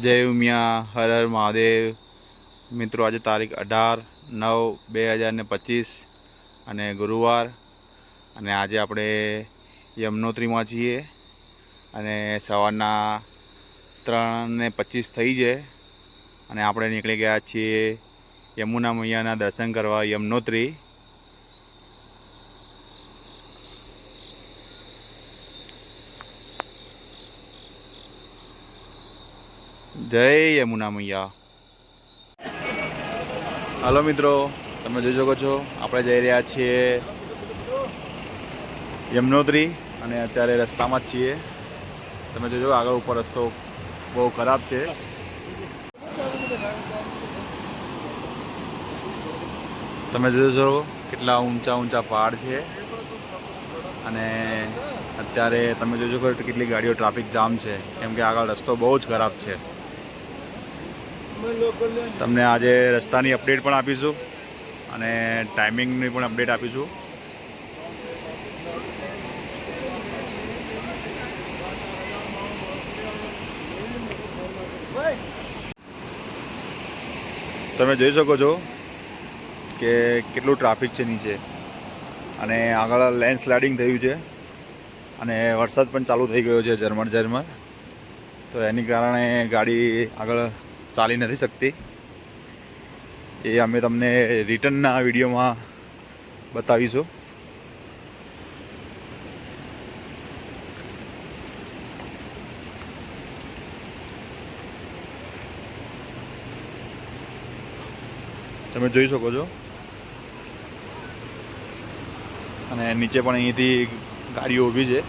જય ઉમિયા હર હર મહાદેવ. મિત્રો આજે તારીખ 18/9/2025 અને ગુરુવાર, અને આજે આપણે યમનોત્રીમાં છીએ અને સવારના 3:25 થઈ છે અને આપણે નીકળી ગયા છીએ યમુના મૈયાના દર્શન કરવા યમનોત્રી. જય યમુના મૈયા. હલો મિત્રો, તમે જોઈ શકો છો આપણે જઈ રહ્યા છીએ યમનોત્રી અને અત્યારે રસ્તામાં જ છીએ. તમે જોજો આગળ ઉપર રસ્તો બહુ ખરાબ છે. તમે જોજો કેટલા ઊંચા ઊંચા પહાડ છે અને અત્યારે તમે જોજો કે કેટલી ગાડીઓ ટ્રાફિક જામ છે, કેમ કે આગળ રસ્તો બહુ જ ખરાબ છે. તમને આજે રસ્તાની અપડેટ પણ આપીશું અને ટાઈમિંગની પણ અપડેટ આપીશું. તમે જોઈ શકો છો કે કેટલું ટ્રાફિક છે નીચે, અને આગળ લેન્ડ સ્લાઇડિંગ થયું છે અને વરસાદ પણ ચાલુ થઈ ગયો છે ઝરમર ઝરમર. તો એની કારણે ગાડી આગળ ચાલી નથી શકતી. એ અમે તમને રિટર્નના વિડીયોમાં બતાવીશું. તમે જોઈ શકો છો, અને નીચે પણ અહીંથી ગાડીઓ ઊભી છે.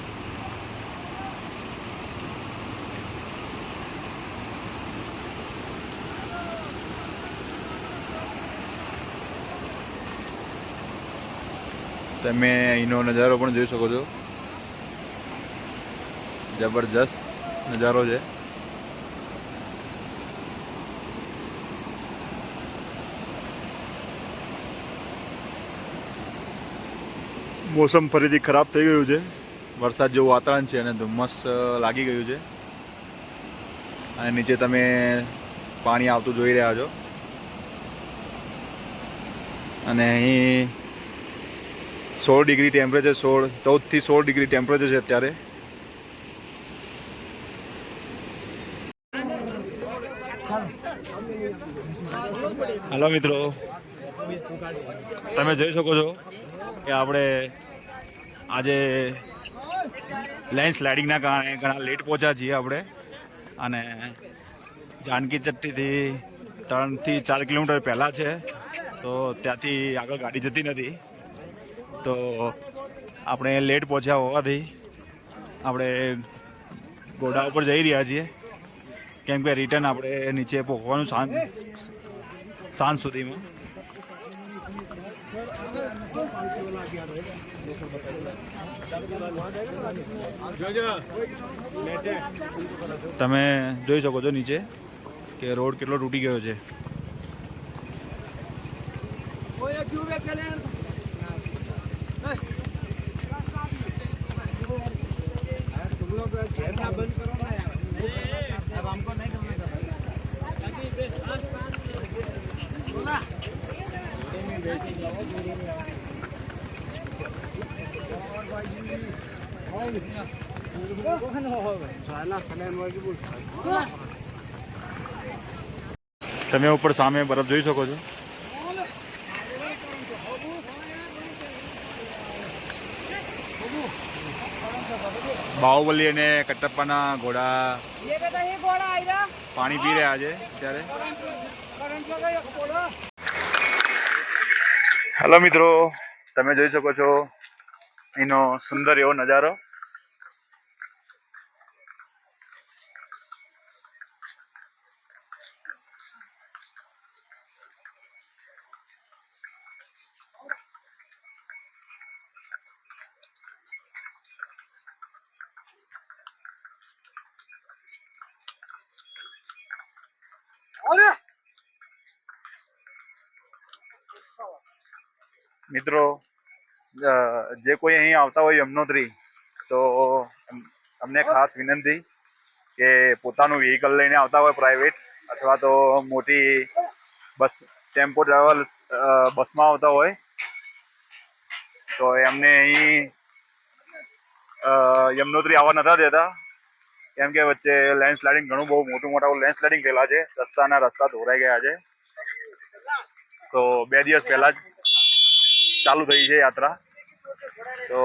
તમે અહીંનો નજારો પણ જોઈ શકો છો, જબરજસ્ત નજારો છે. મોસમ ફરીથી ખરાબ થઈ ગયું છે, વરસાદ જેવું વાતાવરણ છે અને ધુમ્મસ લાગી ગયું છે. અને નીચે તમે પાણી આવતું જોઈ રહ્યા છો, અને અહીં 16 ડિગ્રી ટેમ્પરેચર, 14થી 16 ડિગ્રી ટેમ્પરેચર છે અત્યારે. હલો મિત્રો, તમે જોઈ શકો છો કે આપણે આજે લેન્ડ સ્લાઇડિંગના કારણે ઘણા લેટ પહોંચ્યા છીએ આપણે. અને જાનકી ચટ્ટીથી 3થી 4 કિલોમીટર પહેલાં છે, તો ત્યાંથી આગળ ગાડી જતી નથી. તો આપણે લેટ પહોંચ્યા હોવાથી આપણે ઘોડા ઉપર જઈ રહ્યા છીએ, કેમ કે રિટર્ન આપણે નીચે પહોંચવાનું સાંજ સુધીમાં. તમે જોઈ શકો છો નીચે કે રોડ કેટલો તૂટી ગયો છે. તમે ઉપર સામે બરફ જોઈ શકો છો. બાહુબલી અને કટપ્પાના ઘોડા પાણી પી રહ્યા છે અત્યારે. હલો મિત્રો, તમે જોઈ શકો છો એનો સુંદર એવો નજારો. મિત્રો, જે કોઈ અહીં આવતા હોય યમનોત્રી, તો અમને ખાસ વિનંતી કે પોતાનું વ્હીકલ લઈને આવતા હોય પ્રાઇવેટ અથવા તો મોટી બસ ટેમ્પો ટ્રાવેલ્સ બસમાં આવતા હોય તો એમને અહીં યમનોત્રી આવવા નતા દેતા, કેમ કે વચ્ચે લેન્ડસ્લાઇડિંગ ઘણું બહુ મોટા લેન્ડસ્લાઇડિંગ થયેલા છે, રસ્તા ધોરાઈ ગયા છે. તો 2 દિવસ પહેલા જ ચાલુ થઈ છે યાત્રા. તો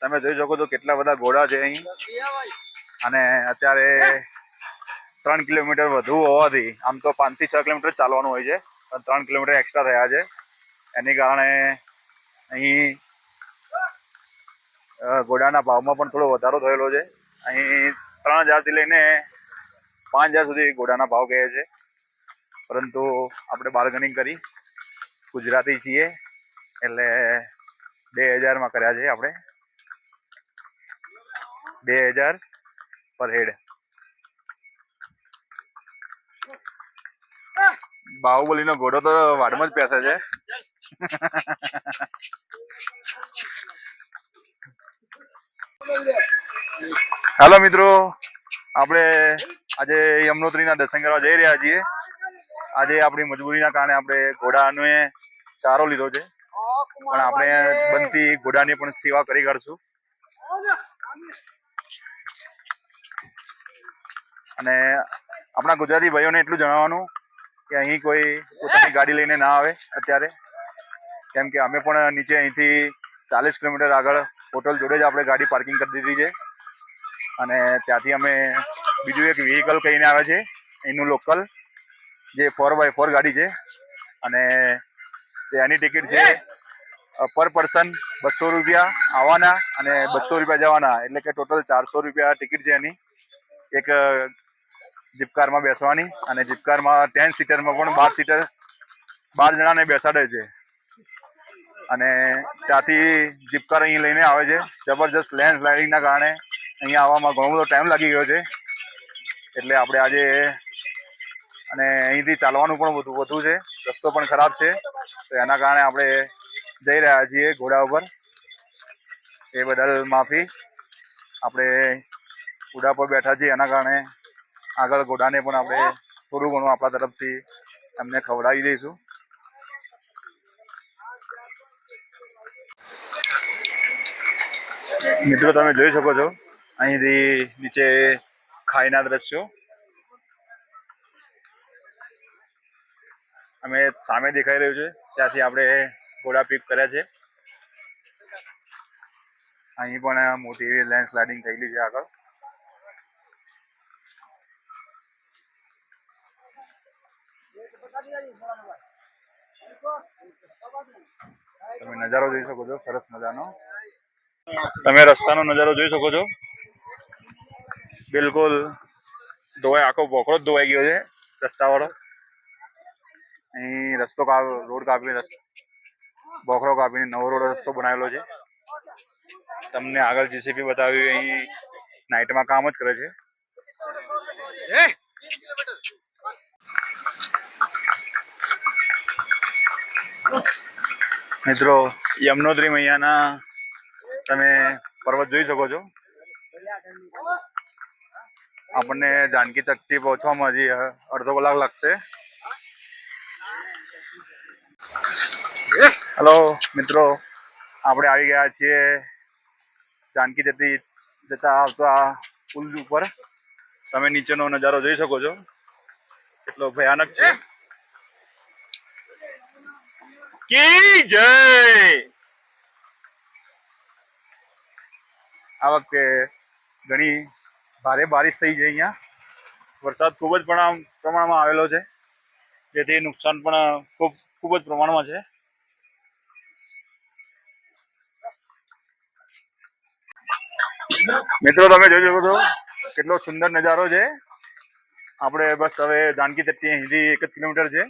તમે જોઈ શકો છો કેટલા બધા ઘોડા છે અહીં, અને અત્યારે 3 કિલોમીટર વધુ હોવાથી આમ તો 5 થી 6 કિલોમીટર ચાલવાનું હોય છે, પણ 3 કિલોમીટર એક્સ્ટ્રા થયા છે. એની કારણે અહીં ઘોડાના ભાવમાં પણ થોડો વધારો થયેલો છે. અહીં 3000 થી લઈને 5000 સુધી ઘોડાના ભાવ કહે છે, પરંતુ આપણે બાર્ગેનિંગ કરી ગુજરાતી છીએ એટલે 2000 માં કર્યા છે આપણે, 2000 પર હેડ. બાહુબલીનો ઘોડો તો વાડમાં જ પેસે છે. હાલો મિત્રો, આપણે આજે યમનોત્રીના દર્શન કરવા જઈ રહ્યા છીએ. આજે આપણી મજબૂરીના કારણે આપણે ઘોડાનો સહારો લીધો છે, પણ આપણે બનતી ઘોડાની પણ સેવા કરી કરશું. અને આપણા ગુજરાતી ભાઈઓને એટલું જણાવવાનું કે અહીં કોઈ પોતાની ગાડી લઈને ના આવે અત્યારે, કેમ કે અમે પણ નીચે અહીંથી 40 કિલોમીટર આગળ હોટલ જોડે જ આપણે ગાડી પાર્કિંગ કરી દીધી છે, અને ત્યાંથી અમે બીજું એક વ્હીકલ કહીને આવે છે એનું લોકલ, જે 4x4 ગાડી છે, અને એની ટિકિટ છે પર પર્સન 200 રૂપિયા આવવાના અને 200 રૂપિયા જવાના, એટલે કે ટોટલ 400 રૂપિયા ટિકિટ છે એની. એક જીપકારમાં બેસવાની, અને જીપકારમાં 10 સીટરમાં પણ 12 જણાને બેસાડે છે. અને ત્યાંથી જીપકાર અહીં લઈને આવે છે. જબરજસ્ત લેન્ડસ્લાઇડિંગના કારણે અહીંયા આવવામાં ઘણો બધો ટાઈમ લાગી ગયો છે, એટલે આપણે આજે અને અહીંથી ચાલવાનું પણ વધુ છે, રસ્તો પણ ખરાબ છે, તો એના કારણે આપણે જઈ રહ્યા છીએ ઘોડા ઉપર. એ બદલ માફી. આપણે ઘોડા પર બેઠા છીએ એના કારણે આગળ ઘોડાને પણ આપણે થોડું ઘણું આપણા તરફથી એમને ખવડાવી દઈશું. મિત્રો તમે જોઈ શકો છો અહીંથી નીચે ખાઈના દ્રશ્યો. અમે સામે દેખાઈ રહ્યું છે ત્યાંથી આપણે ઘોડા પિક કર્યા છે. અહીં પણ મોટી લેન્ડસ્લાઇડિંગ થયેલી છે આગળ. તમે નજારો જોઈ શકો છો, સરસ મજાનો. તમે રસ્તાનો નજારો જોઈ શકો છો, બિલકુલ ધોવાય, આખો બોકડો જ ધોવાઈ ગયો છે રસ્તાવાળો. અહીં રોડ કાપીને બોકડો કાપીને નવો રસ્તો બનાવેલો છે. તમને આગળ જીસીબી બતાવ્યું, અહીં નાઇટમાં કામ જ કરે છે. મિત્રો યમનોત્રી મૈયાના તમે પર્વત જોઈ શકો છો. આપણને જાનકી ચકથી પહોંચવામાં હજી અડધો કલાક લાગશે. હેલો મિત્રો, આપણે આવી ગયા છીએ જાનકી જતા આવતા પુલ ઉપર. તમે નીચેનો નજારો જોઈ શકો છો, કેટલો ભયાનક છે. કી જય. આ વખતે ઘણી ભારે બારિશ થઈ છે. અહીંયા વરસાદ ખૂબ જ પ્રમાણમાં આવેલો છે, જેથી નુકસાન પણ ખૂબ જ પ્રમાણમાં છે. મિત્રો તમે જોઈ શકો છો કેટલો સુંદર નજારો છે. આપણે બસ હવે જાનકી ચટ્ટી અહીંથી 1 જ કિલોમીટર છે.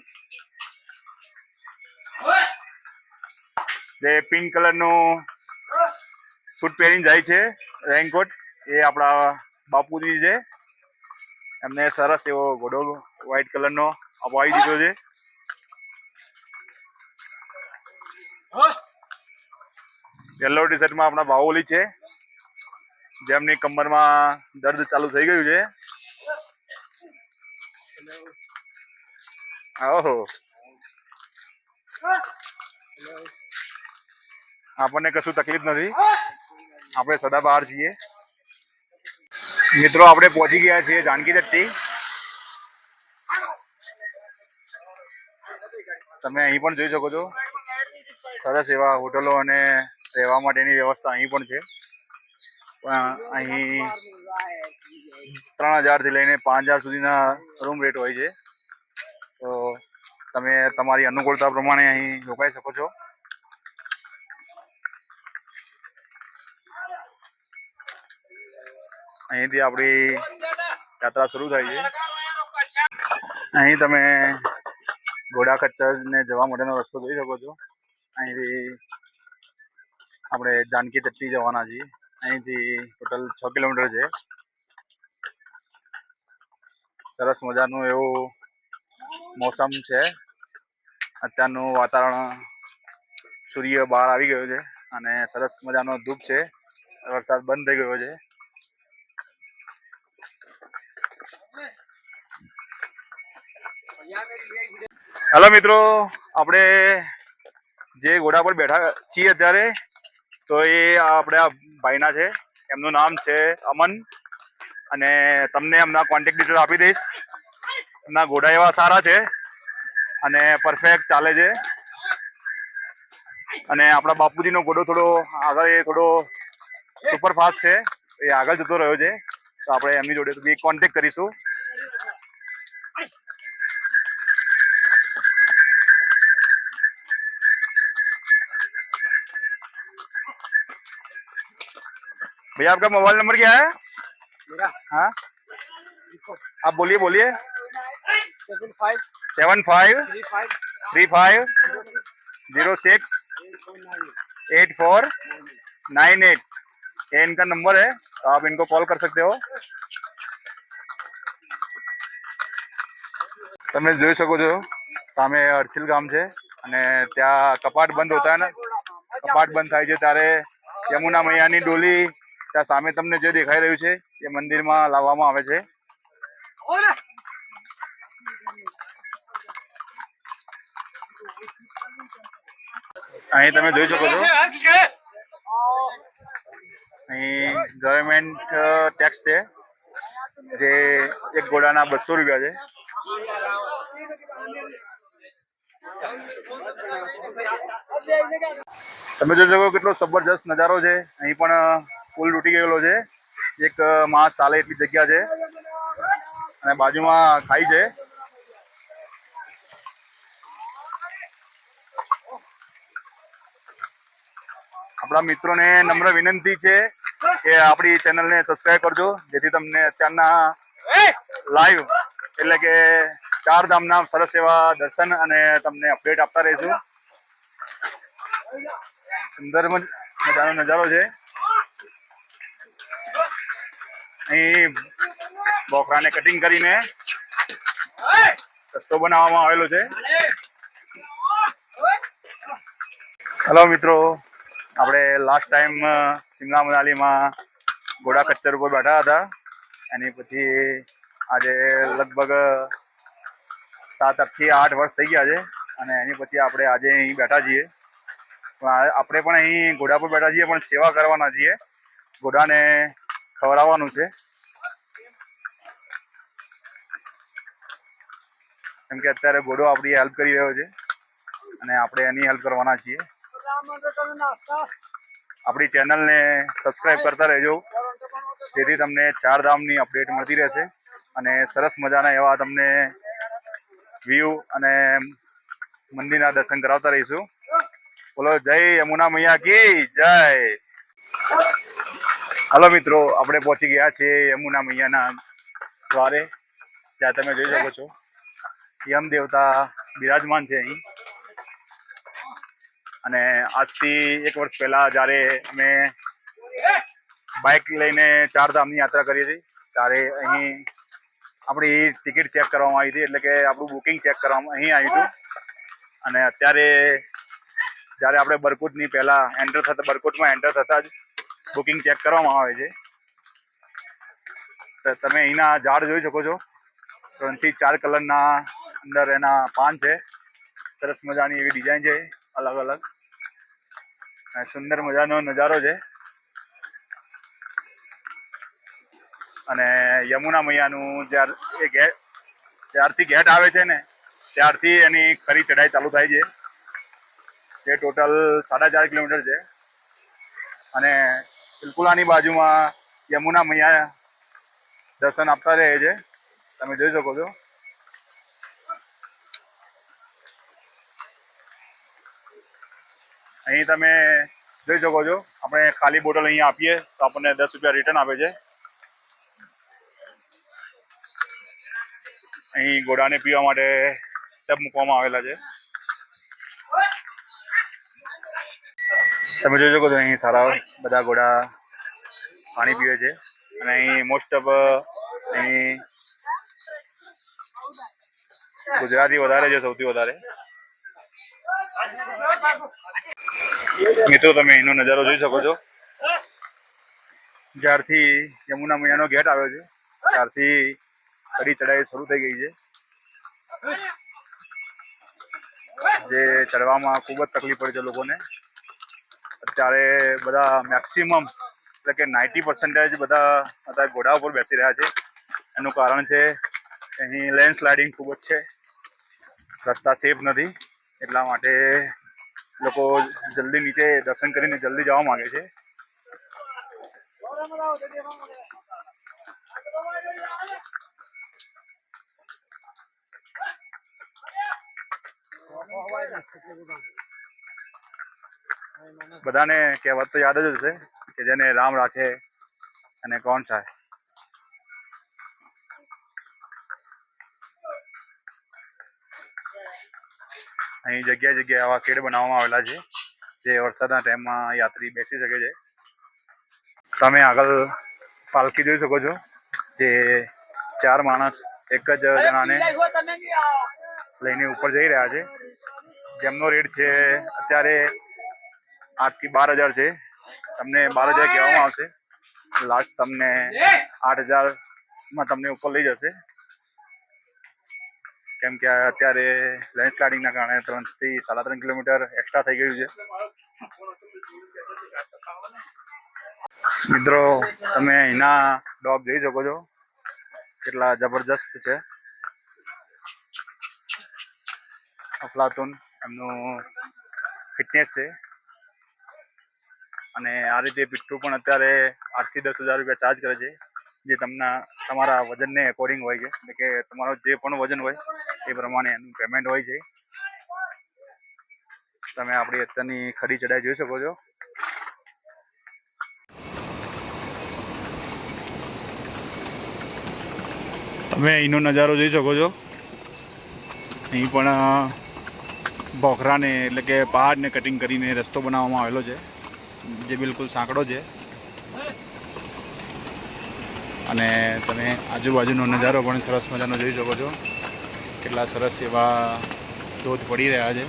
જે પિંક કલરનું સૂટ પહેરીને જાય છે, રેઇનકોટ, એ આપણા બાપુજી છે. એમને સરસ એવો ઘોડો વ્હાઈટ કલરનો અપાવી દીધો છે. યલો ટી શર્ટમાં આપણા બાહુબલી છે. જેમની કમરમાં દર્દ ચાલુ થઈ ગયું છે. ઓહો, આપણને કશું તકલીફ નથી, આપણે સદાબહાર છીએ. મિત્રો આપણે પહોંચી ગયા છીએ જાનકી ચટ્ટી. તમે અહીં પણ જોઈ શકો છો, સરસ એવા હોટલો અને રહેવા માટેની વ્યવસ્થા અહીં પણ છે. અહીં 3000 થી લઈને 5000 સુધીના રૂમ રેટ હોય છે. તો તમે તમારી અનુકૂળતા પ્રમાણે અહીં રોકાઈ શકો છો. અહીંથી આપણી યાત્રા શરૂ થાય છે. અહીં તમે ઘોડા ખચ્ચરને જવા માટેનો રસ્તો જોઈ શકો છો. અહીંથી આપણે જાનકી ચટ્ટી જવાના છીએ. અહીંથી ટોટલ 6 કિલોમીટર છે. સરસ મજાનું એવું મોસમ છે. અત્યારનું વાતાવરણ, સૂર્ય બહાર આવી ગયો છે અને સરસ મજાનો ધૂપ છે. વરસાદ બંધ થઈ ગયો છે. હેલો મિત્રો, આપણે જે ઘોડા પર બેઠા છીએ અત્યારે, તો એ આપણા ભાઈના છે. એમનું નામ છે અમન અને તમને એમના કોન્ટેક્ટ ડિટેલ આપી દઈશ. એમના ઘોડા એવા સારા છે અને પરફેક્ટ ચાલે છે. અને આપણા બાપુજીનો ઘોડો થોડો આગળ, એ થોડો સુપરફાસ્ટ છે, એ આગળ જતો રહ્યો છે. તો આપણે એમની જોડે બી કોન્ટેક્ટ કરીશું. भैया आपका मोबाइल नंबर क्या है? मेरा? हाँ, आप बोलिए बोलिए. 7535068498. ये इनका नंबर है, तो आप इनको कॉल कर सकते हो. તમે જોઈ શકો છો સામે અરસિલ ગામ છે અને ત્યાં કપાટ બંધ હોતા ને, કપાટ બંધ થાય છે ત્યારે યમુના મૈયાની ડોલી ત્યાં સામે તમને જે દેખાઈ રહ્યું છે એ મંદિરમાં લાવવામાં આવે છે. અહીં તમે જોઈ શકો છો, અહીં ગવર્મેન્ટ ટેક્સ છે, જે એક ઘોડાના 200 રૂપિયા છે. તમે જોઈ શકો કેટલો જબરજસ્ત નજારો છે. અહીં પણ પુલ તૂટી ગયેલો છે. એક માણસ ચાલે એટલી જગ્યા છે અને બાજુમાં ખાઈ છે. આપણા મિત્રોને નમ્ર વિનંતી છે કે આપણી ચેનલને સબસ્ક્રાઇબ કરજો, જેથી તમને અત્યારના લાઈવ એટલે કે 4 ધામના સરસ એવા દર્શન અને તમને અપડેટ આપતા રહીશું. સુંદર મજાનો નજારો છે. અહીં બોકરાને કટિંગ કરીને રસ્તો બનાવવામાં આવેલો છે. હેલો મિત્રો, આપણે લાસ્ટ ટાઈમ શિમલા મનાલીમાં ઘોડા ખચ્ચર ઉપર બેઠા હતા. એની પછી આજે લગભગ 7 થી 8 વર્ષ થઈ ગયા છે અને એની પછી આપણે આજે અહીં બેઠા છીએ. આપણે પણ અહીં ઘોડા પર બેઠા છીએ, પણ સેવા કરવાના છીએ. ઘોડાને ખવડાવવાનું છે, કેમ કે અત્યારે ઘોડો આપણી હેલ્પ કરી રહ્યો છે અને આપણે એની હેલ્પ કરવાના છીએ. આપણી ચેનલને સબસ્ક્રાઇબ કરતા રહેજો, જેથી તમને 4 ધામની અપડેટ મળતી રહેશે અને સરસ મજાના એવા તમને વ્યૂ અને મંદિરના દર્શન કરાવતા રહીશું. બોલો જય યમુના મૈયા કી જય. હલો મિત્રો, આપણે પહોંચી ગયા છીએ યમુના મૈયાના દ્વારે. ત્યાં તમે જોઈ શકો છો યમ દેવતા બિરાજમાન છે અહીં. અને આજથી 1 વર્ષ પહેલા જ્યારે અમે બાઇક લઈને 4 ધામની યાત્રા કરી હતી, ત્યારે અહીં આપણી ટિકિટ ચેક કરવામાં આવી હતી, એટલે કે આપણું બુકિંગ ચેક કરવામાં અહીં આવ્યું હતું. અને અત્યારે જ્યારે આપણે બરકુટની પહેલાં બરકુટમાં એન્ટર થતાં જ બુકિંગ ચેક કરવામાં આવે છે. તમે અહીંના ઝાડ જોઈ શકો છો. 3 થી 4 કલરના અંદર એના પાન છે. સરસ મજાની એવી ડિઝાઇન છે, અલગ અલગ. સુંદર મજાનો નજારો છે. અને યમુના મૈયાનું જ્યારથી ગેટ આવે છે ને ત્યારથી એની ખરી ચઢાઈ ચાલુ થાય છે. જે ટોટલ 4.5 કિલોમીટર છે. અને બિલકુલ આની બાજુમાં યમુના મૈયા દર્શન આપતા રહે છે. તમે જોઈ શકો છો. અહીં તમે જોઈ શકો છો, આપણે ખાલી બોટલ અહીંયા આપીએ તો આપણને 10 રૂપિયા રિટર્ન આપે છે. અહીં ઘોડાને પીવા માટે ટબ મૂકવામાં આવેલા છે. તમે જોઈ શકો છો અહીં સારા બધા ઘોડા પાણી પીવે છે. અને અહીં મોસ્ટ ઓફ અહીં ગુજરાતી વધારે છે, સૌથી વધારે. મિત્રો તમે એનો નજારો જોઈ શકો છો. જ્યારથી યમુના મૈયાનો ગેટ આવ્યો છે ત્યારથી ખરી ચઢાઈ શરૂ થઈ ગઈ છે. જે ચડવામાં ખૂબ જ તકલીફ પડે છે લોકોને. અત્યારે બધા મેક્સિમમ એટલે કે 90% બધા ઘોડા ઉપર બેસી રહ્યા છે. એનું કારણ છે અહીં લેન્ડસ્લાઇડિંગ ખૂબ જ છે, રસ્તા સેફ નથી. એટલા માટે લોકો જલ્દી નીચે દર્શન કરીને જલ્દી જવા માંગે છે. બધાને કહેવત તો યાદ જ હશે કે જેને રામ રાખે અને કોણ થાય. અહીં જગ્યાએ જગ્યાએ આવા શેડ બનાવવામાં આવેલા છે, જે વરસાદના ટાઈમમાં યાત્રી બેસી શકે છે. તમે આગળ પાલખી જોઈ શકો છો, જે 4 માણસ એક જ જણાને લઈને ઉપર જઈ રહ્યા છે. જેમનો રેટ છે અત્યારે 8 થી 12,000 છે. તમને 12,000 કહેવામાં આવશે. લાસ્ટ તમને 8,000માં તમને ઉપર લઈ જશે. કેમ કે અત્યારે લેન્ડસ્લાઇડિંગના કારણે 3 થી 3.5 કિલોમીટર એક્સ્ટ્રા થઈ ગયું છે. મિત્રો તમે અહીંના ડોગ જોઈ શકો છો, કેટલા જબરજસ્ત છે. અફલાતુન એમનું ફિટનેસ છે. અને આ રીતે પીઠું પણ અત્યારે 8 થી 10,000 રૂપિયા ચાર્જ કરે છે, જે તમારા વજનને એકોર્ડિંગ હોય છે. એટલે કે તમારો જે પણ વજન હોય એ પ્રમાણે એનું પેમેન્ટ હોય છે. તમે આપણી અત્યારની ખરી ચઢાઈ જોઈ શકો છો. તમે અહીંનો નજારો જોઈ શકો છો. અહીં પણ બોખરાને એટલે કે પહાડને કટિંગ કરીને રસ્તો બનાવવામાં આવેલો છે, જે બિલકુલ સાંકડો છે. અને તમે આજુબાજુનો નજારો પણ સરસ મજાનો જોઈ શકો છો. કેટલા સરસ એવા ધોધ પડી રહ્યા છે,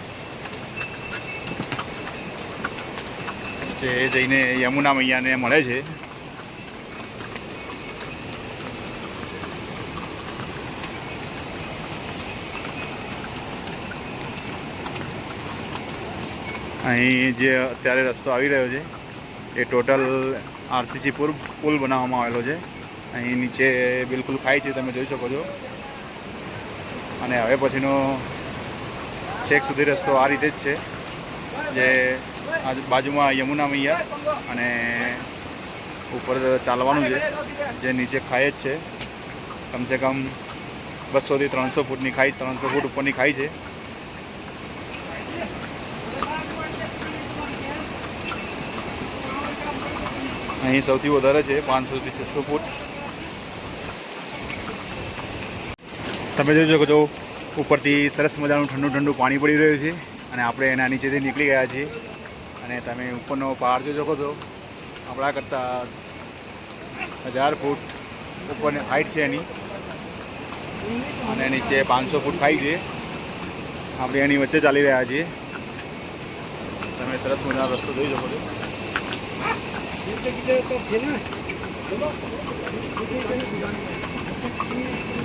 જે જઈને યમુના મૈયાને મળે છે. અહીં જે અત્યારે રસ્તો આવી રહ્યો છે એ ટોટલ આરસીસી પુલ બનાવવામાં આવેલો છે. અહીં નીચે બિલકુલ ખાઈ છે, તમે જોઈ શકો છો. અને હવે પછીનો છેક સુધી રસ્તો આ રીતે જ છે, જે બાજુમાં યમુના મૈયા અને ઉપર ચાલવાનું છે, જે નીચે ખાઈ જ છે. કમસે કમ 200 થી 300 ફૂટની ખાઈ, 300 ફૂટ ઉપરની ખાઈ છે. અહીં સૌથી વધારે છે 500 થી 600 ફૂટ. તમે જોઈ શકો છો ઉપરથી સરસ મજાનું ઠંડુ ઠંડુ પાણી પડી રહ્યું છે. અને આપણે એના નીચેથી નીકળી ગયા છીએ. અને તમે ઉપરનો પહાડ જોઈ શકો છો. આપણા કરતાં 1000 ફૂટ ઉપરની હાઈટ છે એની. અને નીચે 500 ફૂટ ખાઈ છે. આપણે એની વચ્ચે ચાલી રહ્યા છીએ. તમે સરસ મજાનો રસ્તો જોઈ શકો છો.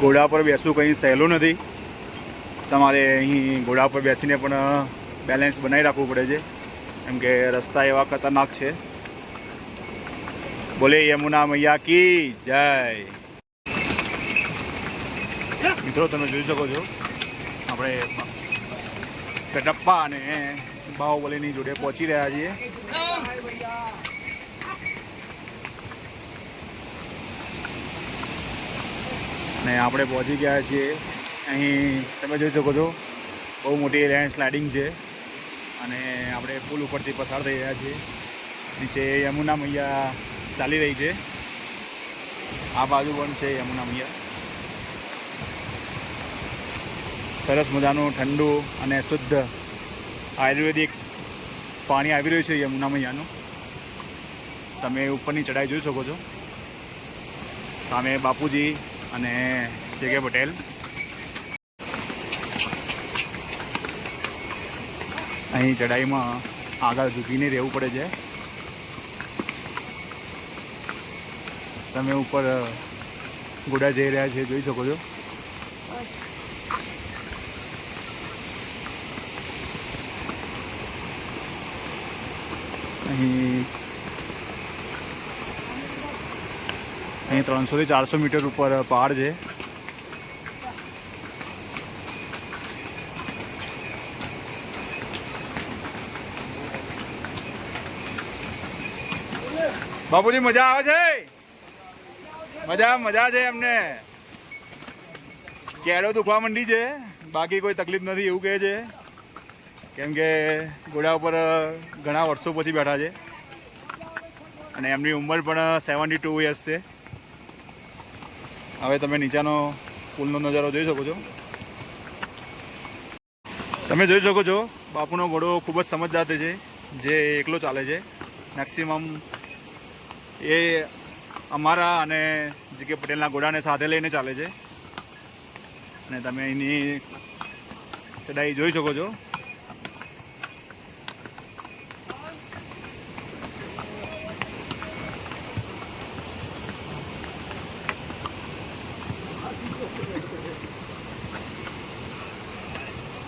ઘોડા પર બેસવું કંઈ સહેલું નથી. તમારે અહીં ઘોડા પર બેસીને પણ બેલેન્સ બનાવી રાખવું પડે છે, કેમ કે રસ્તા એવા ખતરનાક છે. બોલે યમુના મૈયા કી જય. મિત્રો તમે જોઈ શકો છો આપણે કટપ્પા અને બાહુબલીની જોડે પહોંચી રહ્યા છીએ. અને આપણે પહોંચી ગયા છીએ. અહીં તમે જોઈ શકો છો બહુ મોટી લેન્ડ સ્લાઇડિંગ છે અને આપણે પુલ ઉપરથી પસાર થઈ રહ્યા છીએ. નીચે યમુના મૈયા ચાલી રહી છે. આ બાજુ પણ છે યમુના મૈયા. સરસ મજાનું ઠંડુ અને શુદ્ધ આયુર્વેદિક પાણી આવી રહ્યું છે યમુના મૈયાનું. તમે ઉપરની ચઢાઈ જોઈ શકો છો. સામે બાપુજી અને જે.કે. પટેલ. અહીં ચઢાઈમાં આગળ ઝૂકીને રહેવું પડે છે. તમે ઉપર ઘોડા જઈ રહ્યા છે જોઈ શકો છો. અહીં 300 થી 400 મીટર ઉપર પહાડ છે. બાપુજી મજા આવે છે? મજા છે એમને. કેળો દુખવા માંડી છે, બાકી કોઈ તકલીફ નથી એવું કહે છે, કેમ કે ઘોડા ઉપર ઘણા વર્ષો પછી બેઠા છે અને એમની ઉંમર પણ 72 યર્સ છે. હવે તમે નીચાનો પુલનો નજારો જોઈ શકો છો. તમે જોઈ શકો છો બાપુનો ઘોડો ખૂબ જ સમજદાર છે, જે એકલો ચાલે છે. મેક્સિમમ એ અમારા અને જે.કે. પટેલના ઘોડાને સાથે લઈને ચાલે છે. અને તમે એની ચઢાઈ જોઈ શકો છો.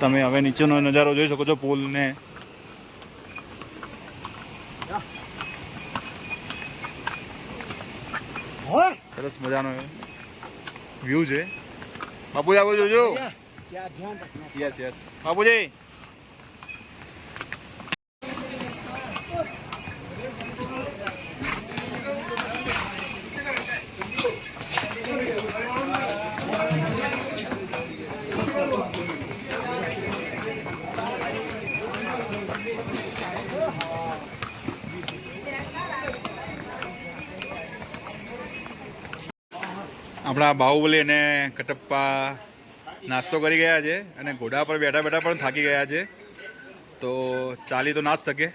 તમે હવે નીચેનો નજારો જોઈ શકો છો પુલને. સરસ મજાનો વ્યૂ છે. બાપુજી આવો જોજો. યસ બાપુજી. આપણા બાહુબલી અને કટપ્પા નાસ્તો કરી ગયા છે અને ઘોડા પર બેઠા બેઠા પણ થાકી ગયા છે, તો ચાલી તો ના જ શકે.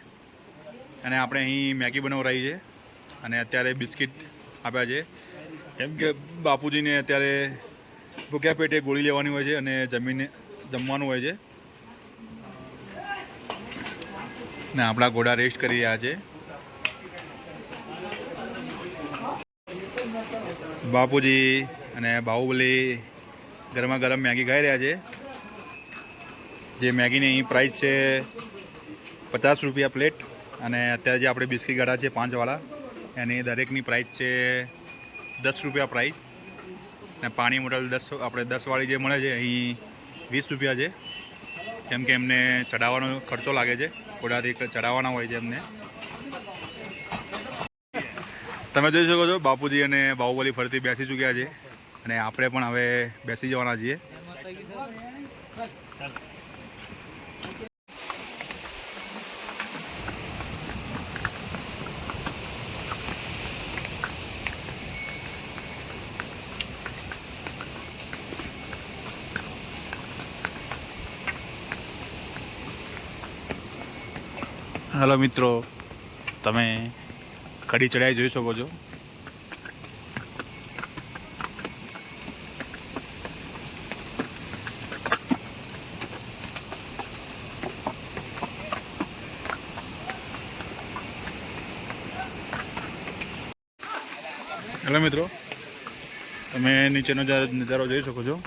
અને આપણે અહીં મેગી બનાવરાઈ છે અને અત્યારે બિસ્કિટ આપ્યા છે, કેમ કે બાપુજીને અત્યારે ભૂખ્યા પેટે ગોળી લેવાની હોય છે અને જમવાનું હોય છે. ને આપણા ઘોડા રેસ્ટ કરી રહ્યા છે. બાપુજી અને બાહુબલી ગરમા ગરમ મેગી ખાઈ રહ્યા છે. જે મેગીની અહીં પ્રાઇસ છે 50 રૂપિયા પ્લેટ. અને અત્યારે જે આપણે બિસ્કિટ ગાળા છે 5 વાળા, એની દરેકની પ્રાઇસ છે 10 રૂપિયા પ્રાઇસ. અને પાણી બોટલ 10 આપણે 10 વાળી જે મળે છે અહીં 20 રૂપિયા છે, કેમ કે એમને ચડાવવાનો ખર્ચો લાગે છે. ઘોડાથી ચડાવવાના હોય છે એમને. તમે જોઈ શકો છો બાપુજી અને બાહુબલી ફરીથી બેસી ચૂક્યા છે અને આપણે પણ હવે બેસી જવાના છીએ. હેલો મિત્રો, તમે કડી ચઢાઈ જોઈ શકો છો. હેલો મિત્રો, તમે નીચેનો નજારો જોઈ શકો છો.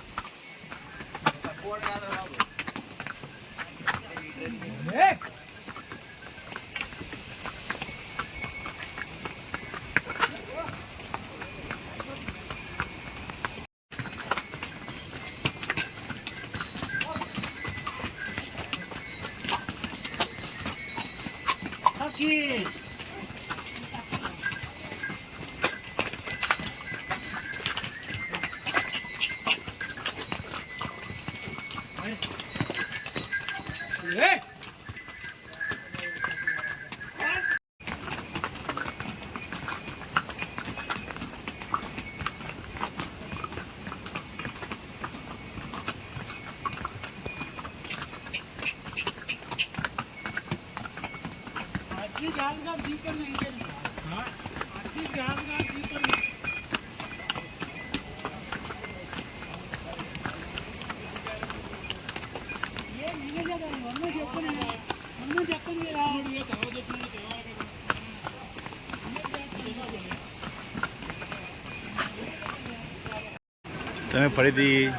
તમે ફરીથી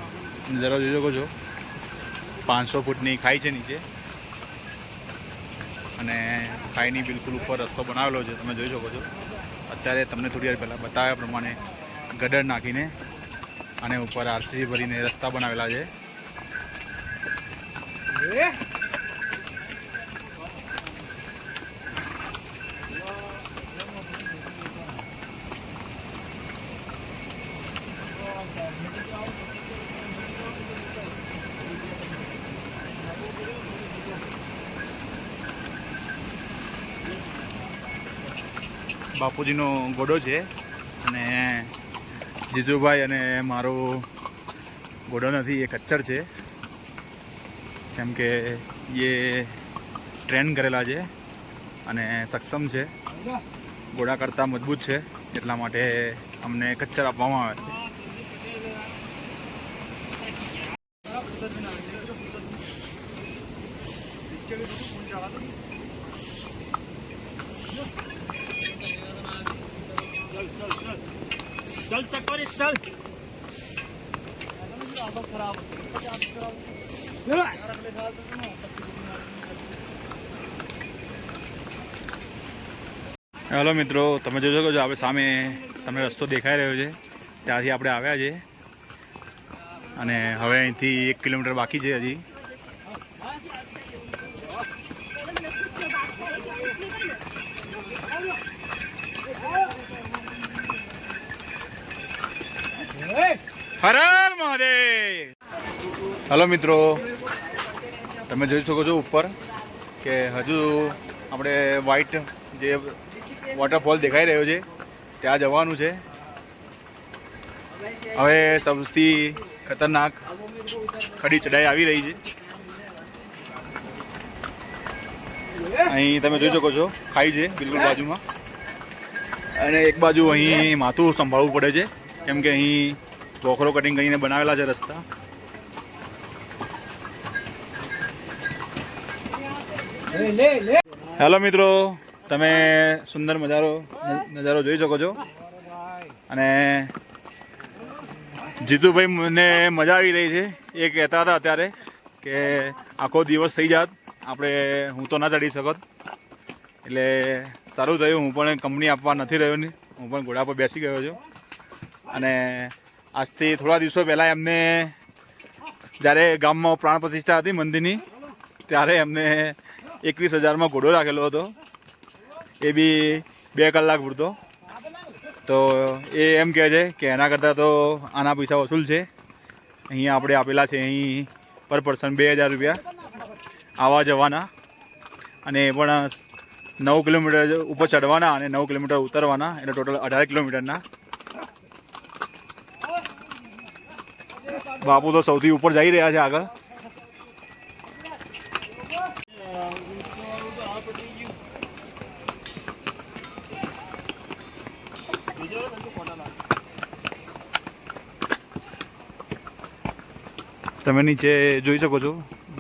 નજારો જોઈ શકો છો. 500 ફૂટની ખાઈ છે નીચે, અને ખાઈની બિલકુલ ઉપર રસ્તો બનાવેલો છે. તમે જોઈ શકો છો. અત્યારે તમને થોડી વાર પહેલાં બતાવ્યા પ્રમાણે ગટર નાખીને અને ઉપર આરસીસી ભરીને રસ્તા બનાવેલા છે. બાપુજીનો ઘોડો છે, અને જીજુભાઈ અને મારો ઘોડો નથી, એ ખચ્ચર છે. કેમ કે એ ટ્રેન કરેલા છે અને સક્ષમ છે, ઘોડા કરતાં મજબૂત છે, એટલા માટે અમને ખચ્ચર આપવામાં આવે છે. चल चक्कर चल. હેલો મિત્રો, તમે જોઈ શકો છો આપણે સામે તમને રસ્તો દેખાઈ રહ્યો છે, ત્યાંથી આપણે આવ્યા છે, અને હવે અહીંથી 1 કિલોમીટર બાકી છે હજી. હર હર મહાદેવ. હલો મિત્રો, તમે જોઈ શકો છો ઉપર કે હજુ આપણે વ્હાઈટ જે વોટરફોલ દેખાઈ રહ્યો છે ત્યાં જવાનું છે. હવે સૌથી ખતરનાક ખડી ચઢાઈ આવી રહી છે. અહીં તમે જોઈ શકો છો ખાઈ છે બિલકુલ બાજુમાં, અને એક બાજુ અહીં માથું સંભાળવું પડે છે, કેમ કે અહીં બોખરો કટિંગ કરીને બનાવેલા છે રસ્તા. હેલો મિત્રો, તમે સુંદર નજારો જોઈ શકો છો, અને જીતુભાઈ મને મજા આવી રહી છે. એ કહેતા હતા અત્યારે કે આખો દિવસ થઈ જાત આપણે, હું તો ના ચડી શકત, એટલે સારું થયું હું પણ કંપની આપવા નથી રહ્યો ને, હું પણ ઘોડા પર બેસી ગયો છું. અને આજથી થોડા દિવસો પહેલાં એમને જ્યારે ગામમાં પ્રાણ પ્રતિષ્ઠા હતી મંદિરની, ત્યારે એમને 21,000માં ઘોડો રાખેલો હતો, એ બી 2 કલાક પૂરતો. તો એ એમ કહે છે કે એના કરતાં તો આના પૈસા વસૂલ છે. અહીંયા આપણે આપેલા છે અહીં પર પર્સન 2,000 રૂપિયા આવવા જવાના, અને એ પણ 9 કિલોમીટર ઉપર ચડવાના અને 9 કિલોમીટર ઉતરવાના, એટલે ટોટલ 18 કિલોમીટરના. બાપુ તો સૌથી ઉપર જઈ રહ્યા છે આગળ. તમે નીચે જોઈ શકો છો,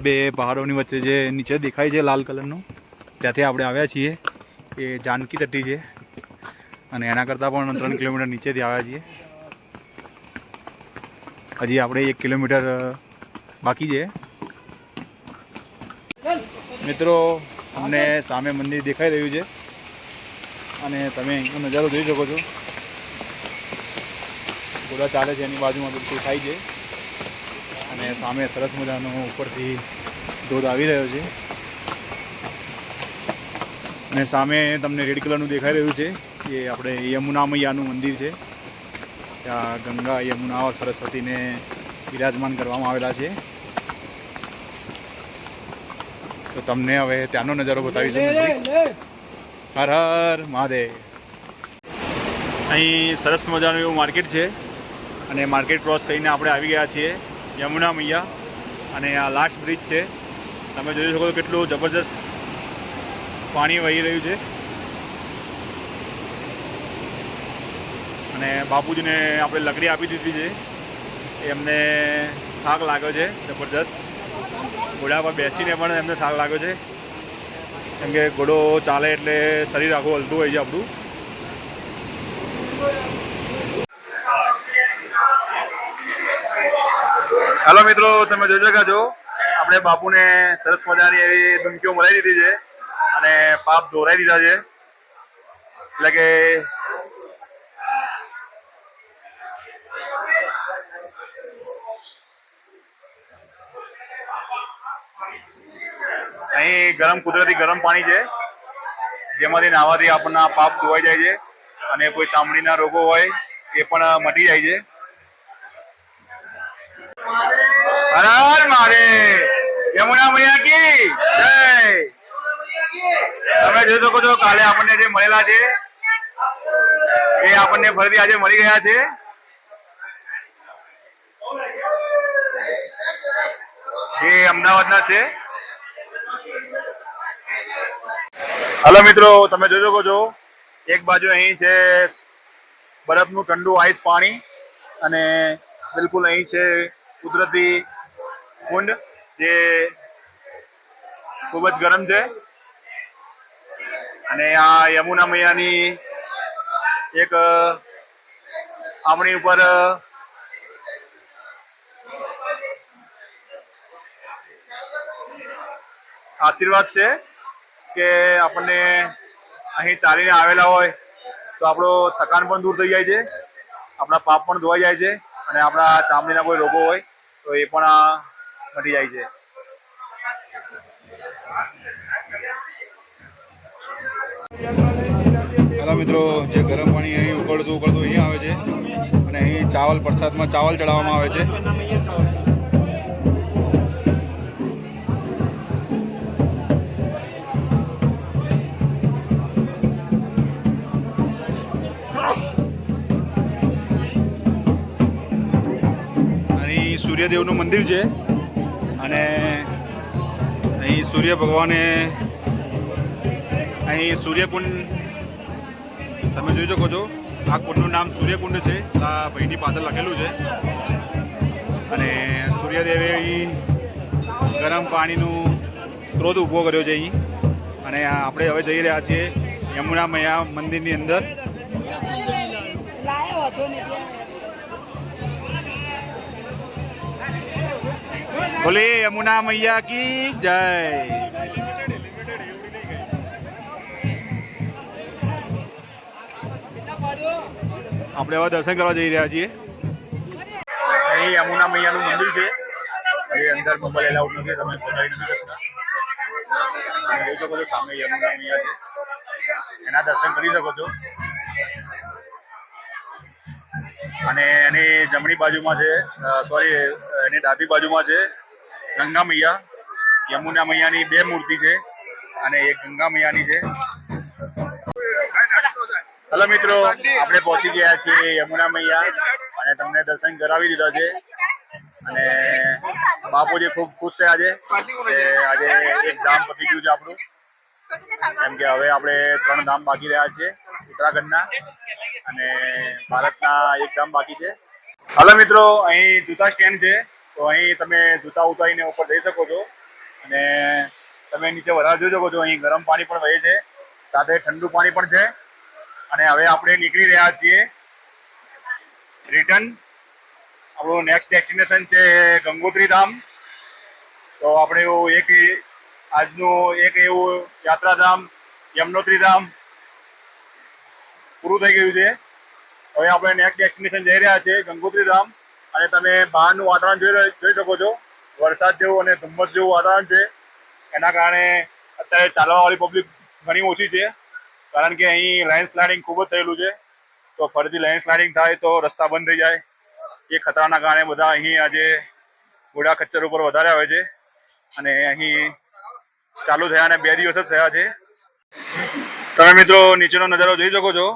2 પહાડોની વચ્ચે જે નીચે દેખાય છે લાલ કલરનું, ત્યાંથી આપણે આવ્યા છીએ. એ જાનકી તટી છે, અને એના કરતાં પણ 3 કિલોમીટર નીચેથી આવ્યા છીએ. હજી આપણે 1 કિલોમીટર બાકી છે. મિત્રો અમને સામે મંદિર દેખાઈ રહ્યું છે અને તમે અહીંનો નજારો જોઈ શકો છો. ઘોડા ચાલે છે એની બાજુમાં બિલકુલ થાય છે અને સામે સરસ મજાનો ઉપરથી ધોધ આવી રહ્યો છે અને સામે તમને રેડ કલરનું દેખાઈ રહ્યું છે એ આપણે યમુના મૈયાનું મંદિર છે. ત્યાં ગંગા યમુના સરસ્વતીને બિરાજમાન કરવામાં આવેલા છે. તો તમને હવે ત્યાંનો નજારો બતાવીશું. હર હર મહાદેવ. અહીં સરસ મજાનું એવું માર્કેટ છે અને માર્કેટ ક્રોસ કરીને આપણે આવી ગયા છીએ યમુના મૈયા અને આ લાસ્ટ બ્રિજ છે. તમે જોઈ શકો છો કેટલું જબરજસ્ત પાણી વહી રહ્યું છે અને બાપુજીને આપણે લકડી આપી દીધી છે. એમને થાક લાગ્યો છે જબરજસ્ત. ઘોડા પર બેસીને પણ એમને થાક લાગ્યો છે કેમ કે ઘોડો ચાલે એટલે શરીર આખું હલતું હોય છે આપણું. હાલો મિત્રો, તમે જોઈ શકો છો આપણે બાપુને સરસ મજાની એવી ડુમકીઓ મરાવી દીધી છે અને પાપ ધોરાઈ દીધા છે. એટલે કે અહીં કુદરતી ગરમ પાણી છે જેમાંથી નાહવાથી આપણના પાપ ધોવાઈ જાય છે અને કોઈ ચામડીના રોગો હોય એ પણ મટી જાય છે. હર હર મહાદેવ. યમુના મૈયા કી જય. તમે જોઈ શકો છો કાલે આપણને જે મળેલા છે એ આપણને ફરીથી આજે મળી ગયા છે. જે અમદાવાદના છે. હાલો મિત્રો, તમે જોઈ શકો છો એક બાજુ અહીં છે બરફનું ઠંડુ આઈસ પાણી અને બિલકુલ અહીં છે કુદરતી કુંડ જે ખૂબ જ ગરમ છે અને આ યમુના મૈયાની એક આપણી ઉપર આશીર્વાદ છે કે આપણને અહીં ચાલીને આવેલા હોય તો આપણો થકાન પણ દૂર થઈ જાય છે, આપણા પાપ પણ ધોવાઈ જાય છે અને આપણા ચામડીના કોઈ રોગો હોય તો એ પણ મટી જાય છે. હાલો મિત્રો, જે ગરમ પાણી અહીં ઉકળતું અહીં આવે છે અને અહીં ચાવલ પ્રસાદમાં ચાવલ ચડાવવામાં આવે છે. સૂર્યદેવનું મંદિર છે અને અહીં સૂર્ય ભગવાને અહીં સૂર્યકુંડ તમે જોઈ શકો છો. આ કુંડનું નામ સૂર્યકુંડ છે. આ ભાઈની પાછળ લખેલું છે અને સૂર્યદેવે અહીં ગરમ પાણીનું સ્ત્રોત ઊભો કર્યો છે અહીં અને આપણે હવે જઈ રહ્યા છીએ યમુના મૈયા મંદિરની અંદર. બોલે યમુના મૈયા કી જય. આપણે હવે દર્શન કરવા જઈ રહ્યા છીએ. અહીં યમુના મૈયાનું મંદિર છે જે અંદર મોબાઈલ એલાઉડ નથી, તમે પહોંચાડી નથી શકતા. તમે જોઈ શકો છો સામે યમુના મૈયા છે, એના દર્શન કરી શકો છો. અને એની જમણી બાજુમાં છે એની ડાબી બાજુમાં છે ગંગા મૈયા. યમુના મૈયાની 2 મૂર્તિ છે અને એક ગંગા મૈયાની છે. હલો મિત્રો, આપણે પહોંચી ગયા છીએ યમુના મૈયા અને તમને દર્શન કરાવી દીધા છે અને બાપુજી ખૂબ ખુશ છે આજે એક ધામ પતી ગયું છે આપણું. કેમ કે હવે આપણે 3 ધામ બાકી રહ્યા છીએ ઉત્તરાખંડના અને ભારતના 1 ધામ બાકી છે. હાલો મિત્રો, અહીં જૂતા સ્ટેન્ડ છે તો અહીં તમે જૂતા ઉતારીને ઉપર જઈ શકો છો અને તમે નીચે વધારે જોઈ શકો છો. અહીં ગરમ પાણી પણ વહે છે, સાથે ઠંડુ પાણી પણ છે અને હવે આપણે નીકળી રહ્યા છીએ રિટર્ન. આપણું નેક્સ્ટ ડેસ્ટિનેશન છે ગંગોત્રી ધામ. તો આપણે આજનું એક એવું યાત્રાધામ યમનોત્રી ધામ પૂરું થઈ ગયું છે. હવે આપણે નેક્સ્ટ ડેસ્ટિનેશન જઈ રહ્યા છીએ ગંગોત્રી ધામ. અને તમે બહારનું વાતાવરણ જોઈ શકો છો. વરસાદ જેવું અને ધુમ્મસ જેવું વાતાવરણ છે. એના કારણે અત્યારે ચાલવાવાળી પબ્લિક ઘણી ઓછી છે, કારણ કે અહીં લેન્ડસ્લાઇડિંગ ખૂબ જ થયેલું છે. તો ફરીથી લેન્ડસ્લાઇડિંગ થાય તો રસ્તા બંધ થઈ જાય એ ખતરાના કારણે બધા અહીં આજે ઘોડા ખચ્ચર ઉપર વધારે આવે છે. અને અહીં ચાલુ થયાને 2 દિવસ જ થયા છે. તમે મિત્રો નીચેનો નજારો જોઈ શકો છો.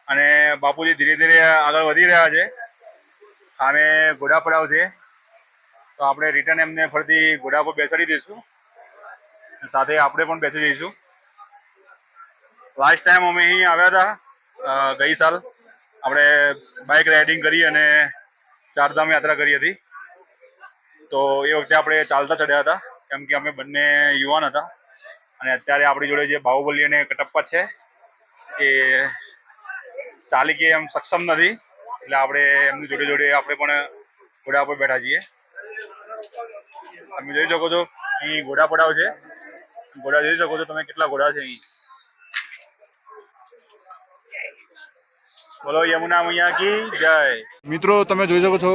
અને બાપુજી ધીરે ધીરે આગળ વધી રહ્યા છે. સામે ઘોડા પડાવ છે. તો આપણે રિટર્ન એમને ફરીથી ઘોડા પર બેસાડી દઈશું, સાથે આપણે પણ બેસી જઈશું. લાસ્ટ ટાઈમ અમે અહીં આવ્યા હતા ગઈ સાલ. આપણે બાઇક રાઇડિંગ કરી અને ચારધામ યાત્રા કરી હતી. તો એ વખતે આપણે ચાલતા ચડ્યા હતા, કેમ કે અમે બંને યુવાન હતા. અને અત્યારે આપણી જોડે જે બાહુબલી અને કટપ્પા છે એ ચાલી કે એમ સક્ષમ નથી, એટલે આપણે એમની જોડે જોડે આપણે પણ ઘોડા પર બેઠા છીએ. તમે જોઈ શકો છો અહીં ઘોડા પડાવ છે. ઘોડા જોઈ શકો છો તમે કેટલા ઘોડા છે અહીં. બોલો યમુના મૈયા કી જય. મિત્રો તમે જોઈ શકો છો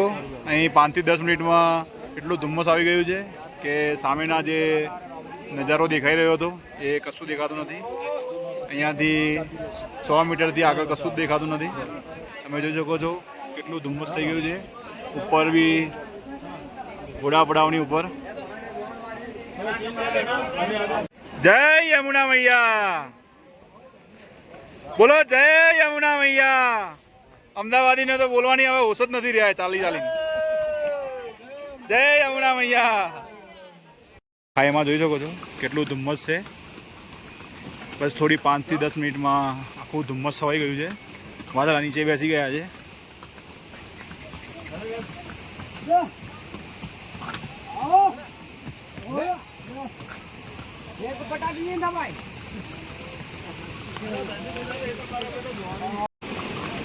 અહીં 5 થી 10 મિનિટમાં એટલું ધુમ્મસ આવી ગયું છે કે સામેના જે નજારો દેખાઈ રહ્યો હતો એ કશું દેખાતું નથી. અહીંયાથી 100 મીટરથી આગળ કશું જ દેખાતું નથી. તમે જોઈ શકો છો કેટલું ધુમ્મસ થઈ ગયું છે. ઉપર બી ઘોડા પડાવની ઉપર. જય યમુના મૈયા, બોલો જય યમુના મૈયા. અમદાવાદીને તો બોલવાની હવે હોશ જ નથી રહ્યા ચાલી ચાલીને. જય યમુના મૈયા. હા, એમાં જોઈ શકો છો કેટલું ધુમ્મસ છે. બસ થોડી 5 થી 10 મિનિટમાં આખું ધુમ્મસ છવાઈ ગયું છે. વાદળા નીચે બેસી ગયા છે.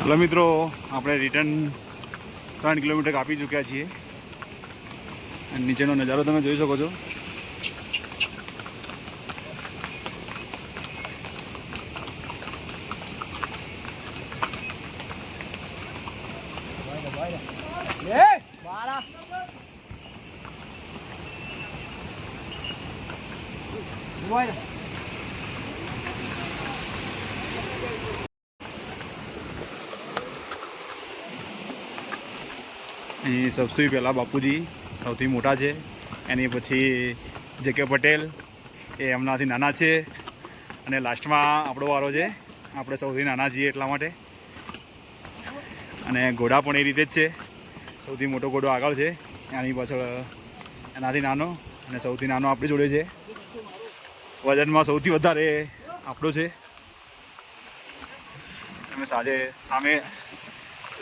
હલો મિત્રો, આપણે રિટર્ન 3 કિલોમીટર કાપી ચૂક્યા છીએ. અને નીચેનો નજારો તમે જોઈ શકો છો. અહીં સૌથી પહેલાં બાપુજી સૌથી મોટા છે. એની પછી જે.કે. પટેલ એ એમનાથી નાના છે. અને લાસ્ટમાં આપણો વારો છે. આપણે સૌથી નાના છીએ એટલા માટે. અને ઘોડા પણ એ રીતે જ છે. સૌથી મોટો ઘોડો આગળ છે, એની પાછળ એનાથી નાનો, અને સૌથી નાનો આપણી જોડે છે. વજનમાં સૌથી વધારે આપણો છે. તમે સામે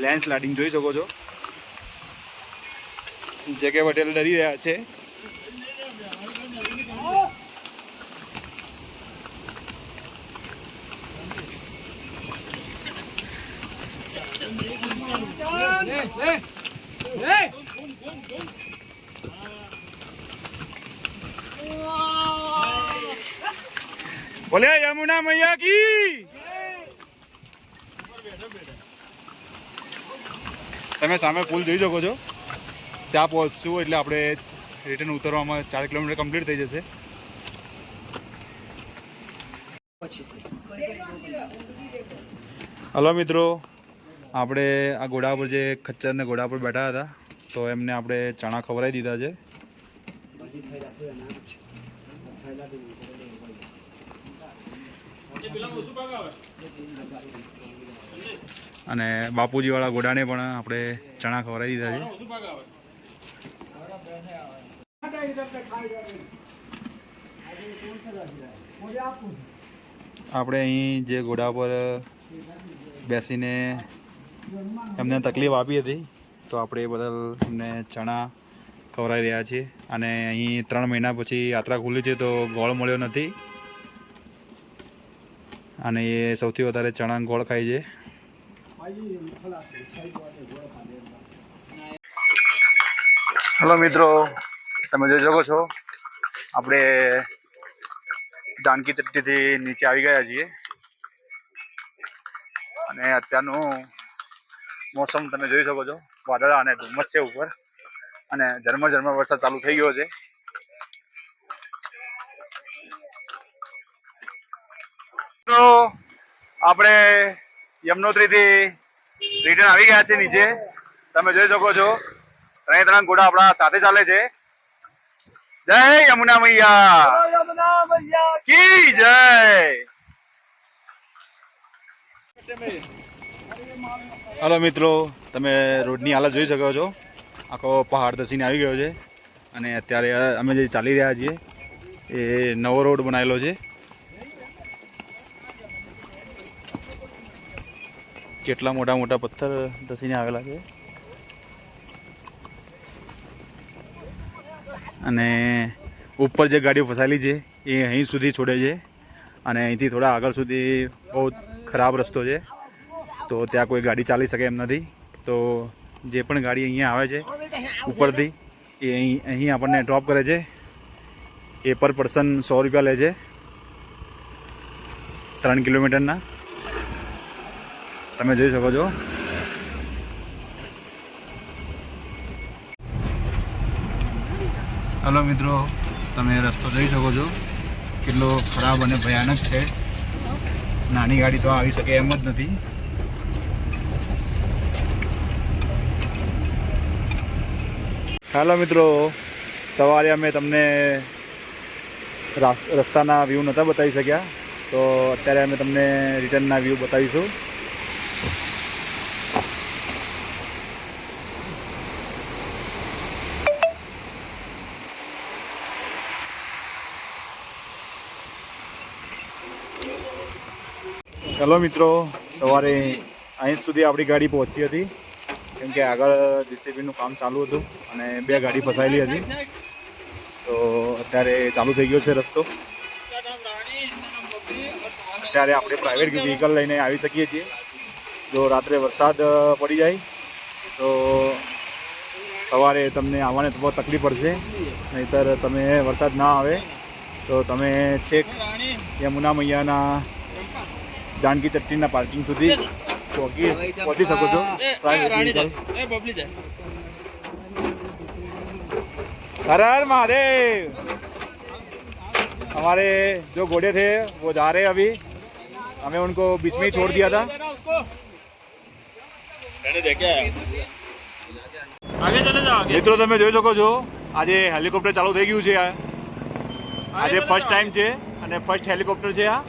લેન્ડસ્લાઇડિંગ જોઈ શકો છો. જે.કે. પટેલ ડરી રહ્યા છે. બોલે યમુના મૈયા કી. તમે સામે પુલ જોઈ શકો છો. ત્યાં પહોંચશું એટલે આપણે રિટર્ન ઉતરવામાં 4 કિલોમીટર કમ્પ્લીટ થઈ જશે. હલો મિત્રો, આપણે આ ઘોડા પર જે ખચ્ચરને ઘોડા પર બેઠા હતા તો એમને આપણે ચણા ખવડાવી દીધા છે. અને બાપુજીવાળા ઘોડાને પણ આપણે ચણા ખવડાવી દીધા છે. આપણે અહીં જે ઘોડા પર બેસીને એમને તકલીફ આપી હતી તો આપણે એ બદલ એમને ચણા ખવડાવી રહ્યા છીએ. અને અહીં 3 મહિના પછી યાત્રા ખુલી છે તો ગોળ મળ્યો નથી. અને એ સૌથી વધારે ચણા ગોળ ખાય છે. હલો મિત્રો, તમે જોઈ શકો છો આપણે જાનકી ચટ્ટીથી નીચે આવી ગયા છીએ અને અત્યારનું મોસમ તમે જોઈ શકો છો, વાદળા અને ધુમ્મસ છે ઉપર અને ઝરમર ઝરમર વરસાદ ચાલુ થઈ ગયો છે. તો આપણે યમનોત્રીથી રિટર્ન આવી ગયા છે નીચે. તમે જોઈ શકો છો ત્રણ ઘોડા આપણા સાથે ચાલે છે. જય યમુના મૈયા કી જય. હલો મિત્રો, તમે રોડની હાલત જોઈ શકો છો. આખો પહાડ ધસીને આવી ગયો છે અને અત્યારે અમે જે ચાલી રહ્યા છીએ એ નવો રોડ બનાવેલો છે. કેટલા મોટા મોટા પથ્થર ધસીને આવેલા છે અને ઉપર જે ગાડીઓ ફસાયેલી છે એ અહીં સુધી છોડે છે અને અહીંથી થોડા આગળ સુધી બહુ ખરાબ રસ્તો છે, તો ત્યાં કોઈ ગાડી ચાલી શકે એમ નથી. તો જે પણ ગાડી અહીંયા આવે છે ઉપરથી એ અહીં આપણને ડ્રોપ કરે છે. એ પર પર્સન 100 રૂપિયા લે છે 3 કિલોમીટરના. તમે જોઈ શકો છો. હલો મિત્રો, તમે રસ્તો જોઈ શકો છો કેટલો ખરાબ અને ભયાનક છે. નાની ગાડી તો આવી શકે એમ જ નથી. હાલો મિત્રો, સવારે અમે તમને રસ્તાના વ્યૂ નહોતા બતાવી શક્યા, તો અત્યારે અમે તમને રિટર્નના વ્યૂ બતાવીશું. હેલો મિત્રો, સવારે અહીં સુધી આપણી ગાડી પહોંચી હતી કેમ કે આગળ જીસીબીનું કામ ચાલુ હતું અને 2 ગાડી ફસાયેલી હતી. તો અત્યારે ચાલુ થઈ ગયો છે રસ્તો. અત્યારે આપણે પ્રાઇવેટ વ્હીકલ લઈને આવી શકીએ છીએ. જો રાત્રે વરસાદ પડી જાય તો સવારે તમને આવવાને બહુ તકલીફ પડશે, નહીંતર તમે વરસાદ ના આવે તો તમે છેક યમુના મૈયાના જાનકી ચટ્ટીના પાર્કિંગ સુધી પહોંચી શકો છો. हर हर महादेव. हमारे जो घोड़े थे वो जा रहे हैं अभी. हमें उनको बीच में ही छोड़ दिया था. મિત્રો તમે જોઈ શકો છો આજે હેલિકોપ્ટર ચાલુ થઈ ગયું છે. આજે ફર્સ્ટ ટાઈમ છે અને ફર્સ્ટ હેલિકોપ્ટર છે આ.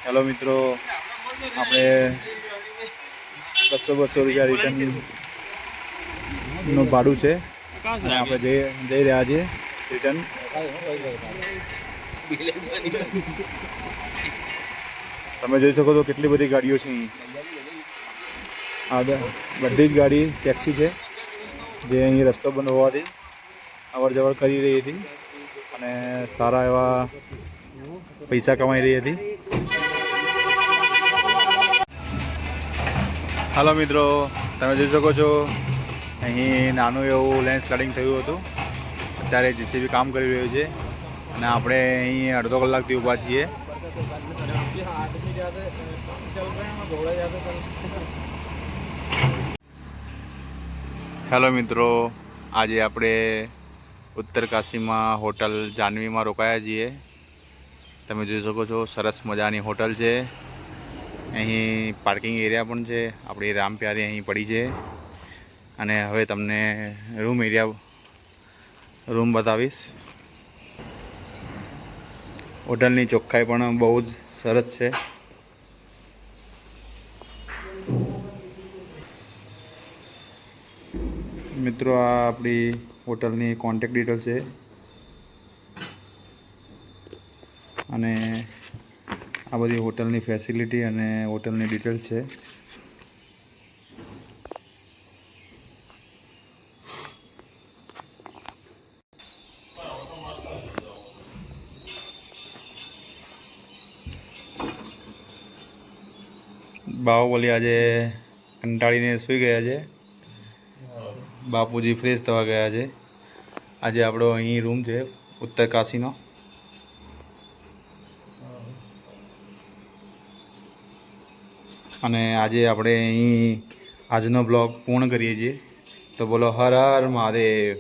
હેલો મિત્રો, આપણે 200 રૂપિયા રિટર્ન નું ભાડું છે અને આપણે જઈ રહ્યા છીએ રિટર્ન. તમે જોઈ શકો છો કેટલી બધી ગાડીઓ છે અહીં. આગળ બધી જ ગાડી ટેક્સી છે જે અહીં રસ્તો બંધ હોવાથી અવર જવર કરી રહી હતી અને સારા એવા પૈસા કમાઈ રહી હતી. હાલો મિત્રો, તમે જોઈ શકો છો અહીં નાનું એવું લેન્ડસ્લાઇડિંગ થયું હતું. અત્યારે જીસીબી કામ કરી રહ્યું છે અને આપણે અહીં અડધો કલાકથી ઊભા છીએ. હેલો મિત્રો, આજે આપણે ઉત્તરકાશીમાં હોટલ જાનવીમાં રોકાયા છીએ. તમે જોઈ શકો છો સરસ મજાની હોટલ છે. અહીં પાર્કિંગ એરિયા પણ છે. આપણી રામપ્યારી અહીં પડી છે અને હવે તમને રૂમ બતાવીશ. હોટલની ચોખ્ખાઈ પણ બહુ જ સરસ છે. મિત્રો આ આપણી હોટલની કોન્ટેક્ટ ડિટેલ છે અને આ બધી હોટલની ફેસિલિટી અને હોટલની ડિટેલ છે. બાહુબલી આજે કંટાળીને સૂઈ ગયા છે. બાપુજી ફ્રેશ થવા ગયા છે. આજે આપણો અહીં રૂમ છે ઉત્તર કાશીનો. અને આજે આપણે અહીં આજનો બ્લોગ પૂર્ણ કરીએ છીએ. તો બોલો હર હર મહાદેવ.